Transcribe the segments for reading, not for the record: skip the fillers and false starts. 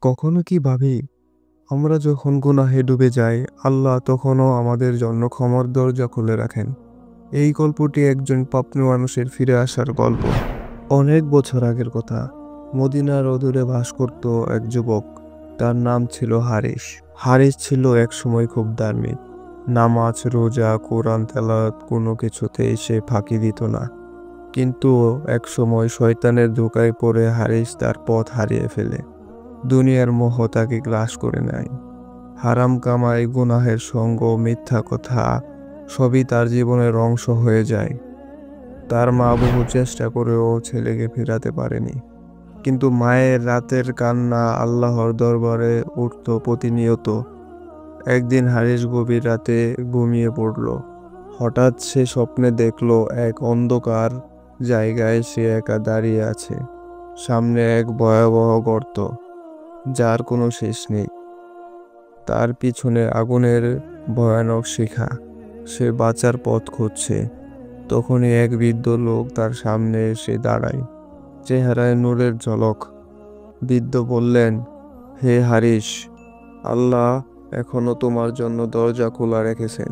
কখনো কি ভাবি, আমরা যখন গুনাহে ডুবে যাই, আল্লাহ তখনও আমাদের জন্য ক্ষমার দরজা খুলে রাখেন। এই গল্পটি একজন পাপী মানুষের ফিরে আসার গল্প। অনেক বছর আগের কথা। মদিনার অদূরে বাস করত এক যুবক। তার নাম ছিল হারিস। হারিস ছিল একসময় খুব ধার্মিক। নামাজ, রোজা, কোরআন তেলাওয়াত কোনো কিছুতেই সে ফাঁকি দিত না। কিন্তু এক সময় শয়তানের ধোঁকায় পড়ে হারিস তার পথ হারিয়ে ফেলে। দুনিয়ার মোহ তাকে গ্রাস করে নেয়। হারাম কামাই, গুনাহের সঙ্গ, মিথ্যা কথা সবই তার জীবনের অংশ হয়ে যায়। তার মা বহু চেষ্টা করেও ছেলেকে ফেরাতে পারেনি। কিন্তু মায়ের রাতের কান্না আল্লাহর দরবারে উঠত প্রতিনিয়ত। একদিন হারিস গভীর রাতে ঘুমিয়ে পড়ল। হঠাৎ সে স্বপ্নে দেখল এক অন্ধকার জায়গায় সে একা দাঁড়িয়ে আছে। সামনে এক ভয়াবহ গর্ত, যার কোনো শেষ নেই। তার পিছনে আগুনের ভয়ানক শিখা। সে বাঁচার পথ খুঁজছে। তখনই এক বৃদ্ধ লোক তার সামনে এসে দাঁড়ায়, চেহারায় নূরের ঝলক। বৃদ্ধ বললেন, হে হারিস, আল্লাহ এখনো তোমার জন্য দরজা খোলা রেখেছেন।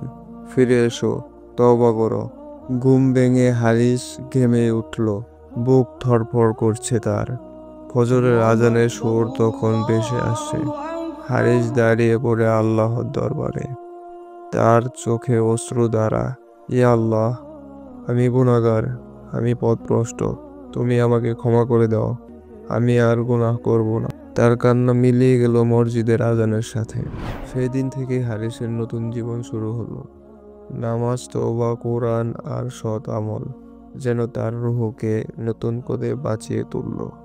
ফিরে এসো, তওবা করো। ঘুম ভেঙে হারিস ঘেমে উঠল। বুক ধড়ফড় করছে তার। ফজরের আজানের সুর তখন ভেসে আসছে। হারিস দাঁড়িয়ে পড়ে আল্লাহর দরবারে। তার চোখে অশ্রু ধারা। ইয়া আল্লাহ, আমি গুনাহগার, আমি পথভ্রষ্ট। তুমি আমাকে ক্ষমা করে দাও। আমি আর গুনাহ করব না। তার কান্না মিলিয়ে গেল মসজিদের আজানের সাথে। সেদিন থেকে হারিসের নতুন জীবন শুরু হলো। নামাজ, তওবা, কোরআন আর সৎ আমল যেন তার রূহকে নতুন করে বাঁচিয়ে তুলল।